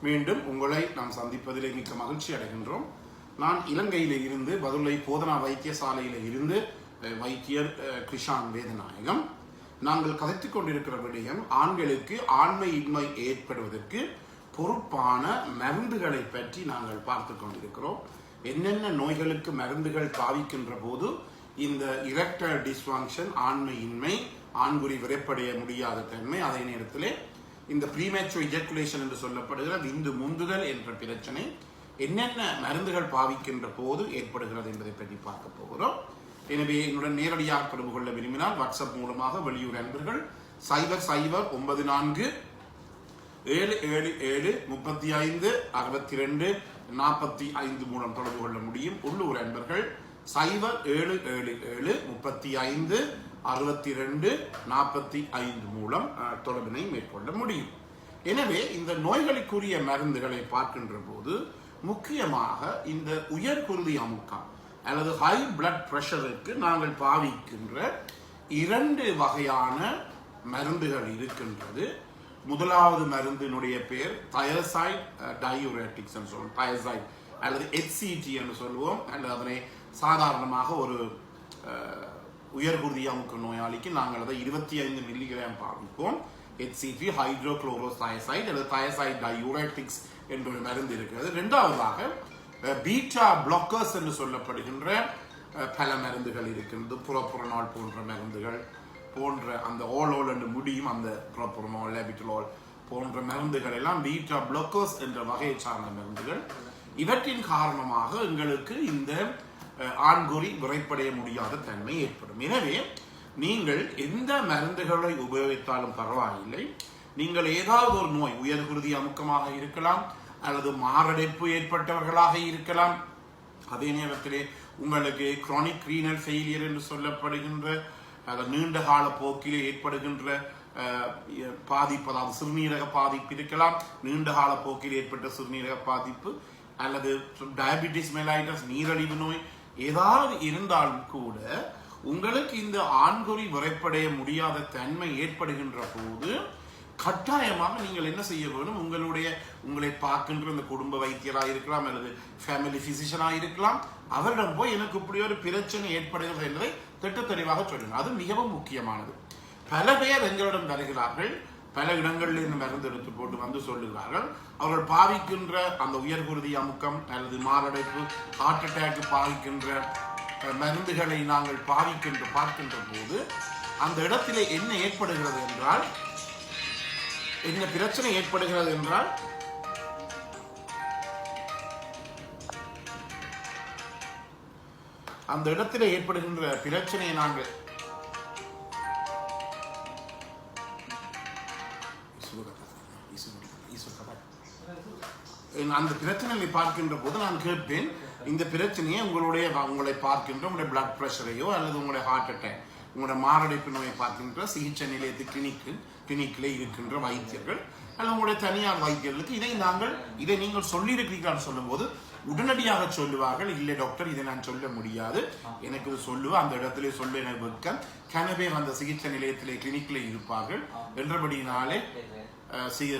மீண்டும் உங்களை நாம் சந்திப்பதிலே மிக்க மகிழ்ச்சி அடைகின்றோம். நான் இலங்கையில இருந்து பதுளை போதனா வைத்தியசாலையில இருந்து வைத்தியர் கிருஷான் வேதநாயகம். நாங்கள் கதைத்துக் கொண்டிருக்கிற விடயம் ஆண்களுக்கு ஆண்மை இன்மை ஏற்படுவதற்கு பொறுப்பான மருந்துகளை பற்றி நாங்கள் பார்த்து கொண்டிருக்கிறோம். என்னென்ன நோய்களுக்கு மருந்துகள் பாவிக்கின்ற போது இந்த இரெக்டைல் டிஸ்ஃபங்க்ஷன், ஆண்மை இன்மை, ஆண்குறி விரைப்படைய முடியாத தன்மை, அதே நேரத்திலே இந்த ப்ரீமேச்சுவர் இஜாக்குலேஷன் என்று சொல்லப்படுகிற விந்து முந்துதல் என்ற பிரச்சனை என்னென்ன மருந்துகள் பாவிக்கின்ற போது ஏற்படுகிறது என்பதை பற்றி பார்க்க போகிறோம். எனவே என்னுடன் நேரடியாக தொடர்பு கொள்ள விரும்பினால் வாட்ஸ்அப் மூலமாக வெளியூர் அன்பர்கள் 009477356245 மூலம் தொடர்பு கொள்ள முடியும். உள்ளூர் அன்பர்கள் 0777356245 மூலம் தொடர்பினை மேற்கொள்ள முடியும். எனவே இந்த நோய்களுக்குரிய மருந்துகளை பார்க்கின்ற போது முக்கியமாக இந்த உயர்குருதி அமுக்கம் அல்லது ஹை பிளட் பிரஷருக்கு நாங்கள் பாவிக்கின்ற 2 வகையான மருந்துகள் இருக்கின்றது. முதலாவது மருந்தினுடைய பெயர் தயசைட் டயூரேட்டிக்ஸ் என்று சொல்லுவோம், தயசைட் அல்லது HCG என்று சொல்லுவோம். அல்லது அதனை சாதாரணமாக ஒரு உயர்குருதி அமுக்க நோயாளிக்கு நாங்கள் அதை 25 மில்லிகிராம் பாவிப்போம். HCG ஹைட்ரோகுளோரோதயசைட் அல்லது தயசைட் டயூரேட்டிக்ஸ் என்ற ஒரு மருந்து இருக்கிறது. இரண்டாவதாக பீட்டா பிளாக்கர்ஸ் என்று சொல்லப்படுகின்ற பல மருந்துகள் இருக்கின்றது. புரோபரனால் போன்ற மருந்துகள் போன்ற அந்த ஓல் என்று முடியும் அந்த புரோபரனால், லெபிட்டலோல் போன்ற மருந்துகள் எல்லாம் பீட்டா பிளாக்கர்ஸ் என்ற வகையை சார்ந்த மருந்துகள். இவற்றின் காரணமாக எங்களுக்கு இந்த ஆண்குறி விரைப்படைய முடியாத தன்மை ஏற்படும். எனவே நீங்கள் எந்த மருந்துகளை உபயோகித்தாலும் பரவாயில்லை. நீங்கள் ஏதாவது ஒரு நோய், உயர்குருதி அமுக்கமாக இருக்கலாம் அல்லது மாரடைப்பு ஏற்பட்டவர்களாக இருக்கலாம், அதே நேரத்திலே உங்களுக்கு குரானிக் ரீனல் ஃபெயிலியர் என்று சொல்லப்படுகின்ற நீண்ட கால போக்கிலே ஏற்படுகின்ற பாதிப்பு, அதாவது சிறுநீரக பாதிப்பு இருக்கலாம். நீண்ட கால போக்கில் ஏற்பட்ட சிறுநீரக பாதிப்பு அல்லது டயபிட்டிஸ் மெலைட்டஸ், நீரழிவு நோய் ஏதாவது இருந்தாலும் கூட உங்களுக்கு இந்த ஆண்குறி விரைப்படைய முடியாத தன்மை ஏற்படுகின்ற போது கட்டாயமாக நீங்கள் என்ன செய்ய வேண்டும்? உங்களை பார்க்கின்ற இந்த குடும்ப வைத்தியராக இருக்கலாம் அல்லது ஃபேமிலி பிசிஷியனாக இருக்கலாம், அவரிடம் போய் எனக்கு இப்படி ஒரு பிரச்சனை ஏற்படுகிறது என்பதை திட்டத்தெளிவாக சொல்லுங்க. அது மிகவும் முக்கியமானது. பல பேர் எங்களிடம் வருகிறார்கள், பல இடங்களில் இந்த மருந்து எடுத்து போட்டு வந்து சொல்லுகிறார்கள். அவர்கள் பாவிக்கின்ற அந்த உயர்குருதி அமுக்கம் அல்லது மாரடைப்பு, ஹார்ட் அட்டாக் பாவிக்கின்ற மருந்துகளை நாங்கள் பார்க்கின்ற போது அந்த இடத்திலே என்ன ஏற்படுகிறது என்றால், என்ன பிரச்சனை ஏற்படுகிறது என்றால், அந்த இடத்திலே ஏற்படுகின்ற பிரச்சனையை நாங்கள் அந்த பிரச்சனையை பார்க்கின்ற போது நான் கேட்பேன், இந்த பிரச்சனையை உங்களை பார்க்கின்ற உங்களுடைய பிளட் பிரஷரையோ அல்லது உங்களுடைய ஹார்ட் அட்டாக், உங்களுடைய மாரடைப்பு நோயை பார்க்கின்ற சிகிச்சை நிலையத்து கிளினிக்கில் இருக்கின்ற வைத்தியர்கள் அல்லது உங்களுடைய தனியார் வைத்தியர்களுக்கு இதை நீங்கள் சொல்லியிருக்கிறீர்கள் சொல்லும் போது உடனடியாக சொல்லுவார்கள், இல்லை டாக்டர் இதை நான் சொல்ல முடியாது, எனக்கு சொல்லுவேன் அந்த இடத்திலே சொல்ல எனக்கு வைக்க கனவே அந்த சிகிச்சை நிலையத்திலே கிளினிக்கில் இருப்பார்கள் என்றபடியினாலே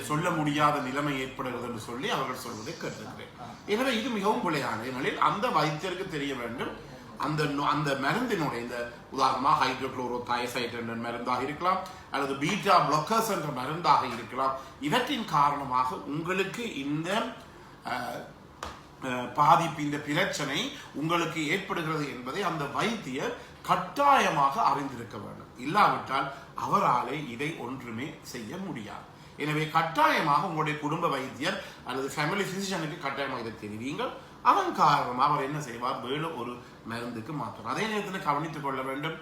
சொல்ல முடியாத நிலைமை ஏற்படுகிறது என்று சொல்லி அவர்கள் சொல்வதை கேட்டிருக்கிறேன். எனவே இது மிகவும் பிழையான நிலையில் அந்த வைத்தியருக்கு தெரிய வேண்டும் அந்த மருந்தினுடைய இந்த உதாரணமாக ஹைட்ரோகுளோரோதயசைட் என்ற மருந்தாக இருக்கலாம் அல்லது பீட்டா பிளாக்கர்ஸ் என்ற மருந்தாக இருக்கலாம். இவற்றின் காரணமாக உங்களுக்கு இந்த பாதிப்பு, இந்த பிரச்சனை உங்களுக்கு ஏற்படுகிறது என்பதை அந்த வைத்தியர் கட்டாயமாக அறிந்திருக்க வேண்டும். இல்லாவிட்டால் அவரால் இதை ஒன்றுமே செய்ய முடியாது. எனவே கட்டாயமாக உங்களுடைய குடும்ப வைத்தியர் அல்லது ஃபேமிலி பிசிஷியனுக்கு கட்டாயமாக இதை தெரிவிங்கள். அதன் காரணமாக அவர் என்ன செய்வார்? வேறு ஒரு மருந்துக்கு மாற்றுவார். அதே நேரத்தில் கவனித்துக் கொள்ள வேண்டும்,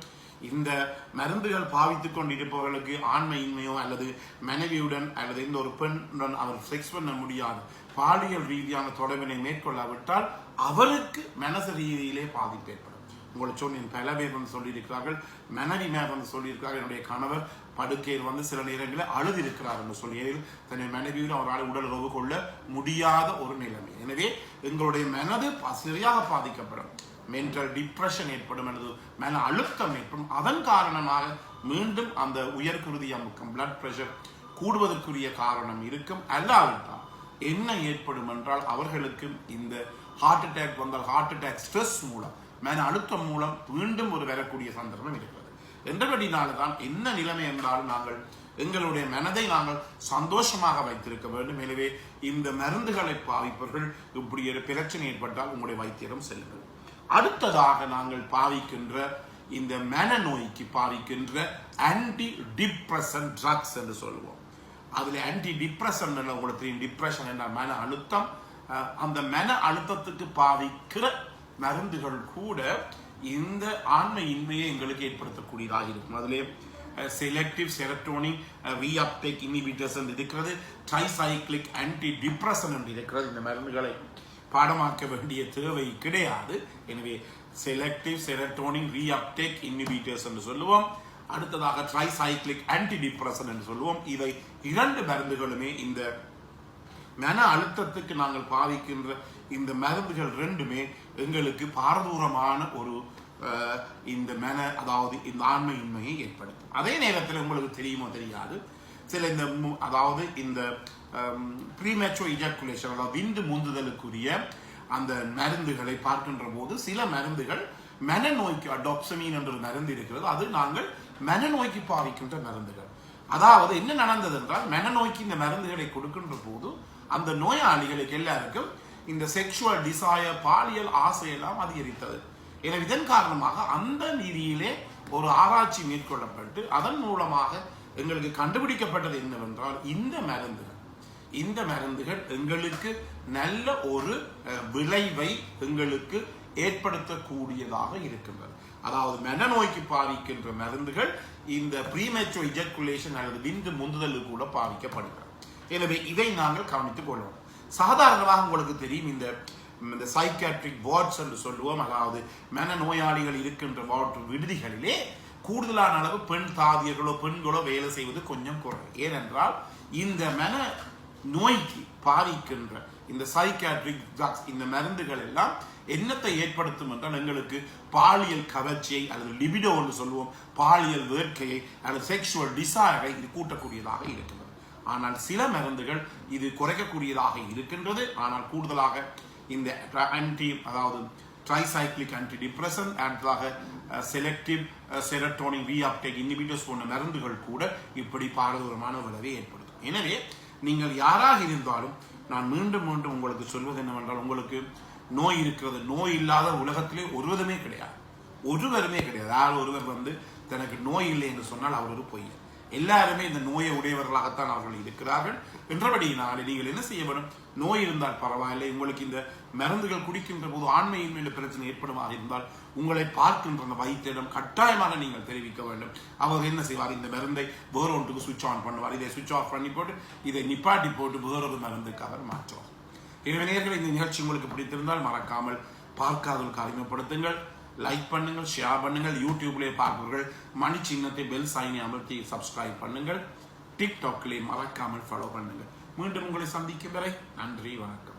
இந்த மருந்துகள் பாவித்துக் கொண்டிருப்பவர்களுக்கு ஆண்மை இன்மையோ அல்லது மனைவியுடன் அல்லது இந்த ஒரு பெண்ணுடன் அவர் செக்ஸ் பண்ண முடியாது, பாலியல் ரீதியான தொடர்பினை மேற்கொள்ளாவிட்டால் அவருக்கு மனசு ரீதியிலே பாதிப்பு ஏற்படும். உங்களை சொன்னேன், பல பேர் வந்து சொல்லியிருக்கிறார்கள், மனைவி மேல் வந்து சொல்லியிருக்கிறார்கள், என்னுடைய கணவர் படுக்கையில் வந்து சில நேரங்களில் அழுது இருக்கிறார் என்று சொல்லி தன்னுடைய மனைவியில் அவரால் உடல் உறவு கொள்ள முடியாத ஒரு நிலைமை. எனவே எங்களுடைய மனது சரியாக பாதிக்கப்படும், மென்டல் டிப்ரெஷன் ஏற்படும் அல்லது மன அழுத்தம் ஏற்படும். அதன் காரணமாக மீண்டும் அந்த உயர்குருதி அமுக்கம், பிளட் பிரஷர் கூடுவதற்குரிய காரணம் இருக்கும். அல்லாவிட்டால் என்ன ஏற்படும் என்றால் அவர்களுக்கு இந்த ஹார்ட் அட்டாக் வந்தால் ஹார்ட் அட்டாக் ஸ்ட்ரெஸ் மூலம் மன அழுத்தம் மூலம் மீண்டும் ஒரு வரக்கூடிய சந்தர்ப்பம் இருக்கிறது. என்றபடினால்தான் என்ன நிலைமை என்றாலும் நாங்கள் எங்களுடைய மனதை நாங்கள் சந்தோஷமாக வைத்திருக்க வேண்டும். எனவே இந்த மருந்துகளை பாவிப்பவர்கள் இப்படி ஒரு பிரச்சனை ஏற்பட்டால் உங்களுடைய வைத்தியரும் செல்லுங்கள். அடுத்ததாக நாங்கள் பாவிக்கின்ற இந்த மனநோய்க்கு பாவிக்கின்ற ஆன்டி டிப்ரெஷன் ட்ரக்ஸ் என்று சொல்லுவோம். அதுல ஆன்டி டிப்ரெஷன் உங்களுக்கு தெரியும், டிப்ரெஷன் என்ற மன அழுத்தம். அந்த மன அழுத்தத்துக்கு பாவிக்கிற மருந்துகள் கூட இந்த ஆன்ம இன்மையை எங்களுக்கு ஏற்படுத்தக்கூடியதாக இருக்கும். அதிலே செலக்டிவ் செரோட்டோனின் ரீஅப்டேக் இன்ஹிபிட்டர்ஸ் என்று இருக்கிறது, ட்ரைசைக்ளிக் ஆன்டி டிப்ரெஷன் என்று இருக்கிறது. இந்த மருந்துகளை பாடமாக்க வேண்டிய தேவை கிடையாது. எனவே செலக்டிவ் செரோட்டோனின் ரீஅப்டேக் இன்ஹிபிட்டர்ஸ் என்று சொல்லுவோம். அடுத்ததாக ட்ரைசைக்ளிக் ஆன்டி டிப்ரெஷன் என்று சொல்லுவோம். இவை இரண்டு மருந்துகளுமே இந்த மன அழுத்தத்துக்கு நாங்கள் பாவிக்கின்ற இந்த மருந்துகள் ரெண்டுமே எங்களுக்கு பாரதூரமான ஒரு இந்த அதாவது இந்த ஆன்ம இன்மையை ஏற்படுத்தும். அதே நேரத்தில் உங்களுக்கு தெரியுமோ தெரியாது, சில இந்த அதாவது இந்த ப்ரீமேச்சுவர் இஜாக்குலேஷன் அதாவது விந்து முந்துதலுக்குரிய அந்த மருந்துகளை பார்க்கின்ற போது சில மருந்துகள் மனநோய்க்கு அடாப்சமின் என்ற ஒரு மருந்து இருக்கிறது. அது நாங்கள் மனநோய்க்கு பாவிக்கின்ற மருந்துகள். அதாவது என்ன நடந்தது என்றால் மனநோய்க்கு இந்த மருந்துகளை கொடுக்கின்ற போது அந்த நோயாளிகளுக்கு எல்லாருக்கும் இந்த செக்ஷுவல் டிசையர் பாலியல் ஆசையெல்லாம் அதிகரித்தது. எனவே இதன் காரணமாக அந்த நீதியிலே ஒரு ஆராய்ச்சி மேற்கொள்ளப்பட்டு அதன் மூலமாக எங்களுக்கு கண்டுபிடிக்கப்பட்டது என்னவென்றால் இந்த மருந்துகள் எங்களுக்கு நல்ல ஒரு விளைவை எங்களுக்கு ஏற்படுத்தக்கூடியதாக இருக்கின்றது. அதாவது மனநோய்க்கு பாவிக்கின்ற மருந்துகள் இந்த ப்ரீமேச்சுவர் இஜாக்குலேஷன் அல்லது விந்து முந்துதலுக்கு கூட பாவிக்கப்படுகிறது. எனவே இதை நாங்கள் கவனித்துக் கொள்ளணும். சாதாரணமாக உங்களுக்கு தெரியும் இந்த சைக்காட்ரிக் வார்ட்ஸ் என்று சொல்லுவோம், அதாவது மனநோயாளிகள் இருக்கின்ற வார்டு விடுதிகளிலே கூடுதலான அளவு பெண் தாதியர்களோ பெண்களோ வேலை செய்வது கொஞ்சம் குறை. ஏனென்றால் இந்த மன நோய்க்கு பாதிக்கின்ற இந்த சைக்காட்ரிக் ட்ரக்ஸ் இந்த மருந்துகள் எல்லாம் என்னத்தை ஏற்படுத்தும் என்றால் எங்களுக்கு பாலியல் கவர்ச்சியை அல்லது லிபிடோ என்று சொல்லுவோம், பாலியல் வேட்கையை அல்லது செக்ஷுவல் டிசைரை இது கூட்டக்கூடியதாக இருக்கிறது. ஆனால் சில மருந்துகள் இது குறைக்கக்கூடியதாக இருக்கின்றது. ஆனால் கூடுதலாக இந்த அதாவது ட்ரைசைக்ளிக் ஆன்டி டிப்ரெஷன், அடுத்ததாக செலக்டிவ் செரோட்டோனின் ரீஅப்டேக் இன்ஹிபிட்டர்ஸ் போன்ற மருந்துகள் கூட இப்படி பாரதூரமான விளைவை ஏற்படுத்தும். எனவே நீங்கள் யாராக இருந்தாலும் நான் மீண்டும் மீண்டும் உங்களுக்கு சொல்வது என்னவென்றால், உங்களுக்கு நோய் இருக்கிறது, நோய் இல்லாத உலகத்திலே ஒருவருமே கிடையாது. யார் ஒருவர் தனக்கு நோய் இல்லை என்று சொன்னால் அவர் ஒரு பொய். எல்லாருமே இந்த நோயை உடையவர்களாகத்தான் அவர்கள் இருக்கிறார்கள். என்றபடியினாலே நீங்கள் என்ன செய்ய வேண்டும், நோய் இருந்தால் பரவாயில்லை, உங்களுக்கு இந்த மருந்துகள் குடிக்கின்ற போது ஆண்மையின்மையில பிரச்சனை ஏற்படுமாக இருந்தால் உங்களை பார்க்கின்ற அந்த வைத்தியரிடம் கட்டாயமாக நீங்கள் தெரிவிக்க வேண்டும். அவர் என்ன செய்வார், இந்த மருந்தை வேற ஒன்றுக்கு சுவிட்ச் ஆன் பண்ணுவார், இதை சுவிட்ச் ஆஃப் பண்ணி போட்டு இதை நிப்பாட்டி போட்டு வேறொரு மருந்துக்கு அவர் மாற்றுவார். எனவே நேயர்களே, இந்த நிகழ்ச்சி உங்களுக்கு பிடித்திருந்தால் மறக்காமல் பார்க்காதவர்களுக்கு அறிமுகப்படுத்துங்கள், லைக் பண்ணுங்கள், ஷேர் பண்ணுங்கள். யூடியூப்லேயே பார்ப்பவர்கள் மணி சின்னத்தை பெல் சைனை அமர்த்தி சப்ஸ்கிரைப் பண்ணுங்கள். டிக்டாக்லேயே மறக்காமல் ஃபாலோ பண்ணுங்கள். மீண்டும் உங்களை சந்திக்கும் வரை நன்றி, வணக்கம்.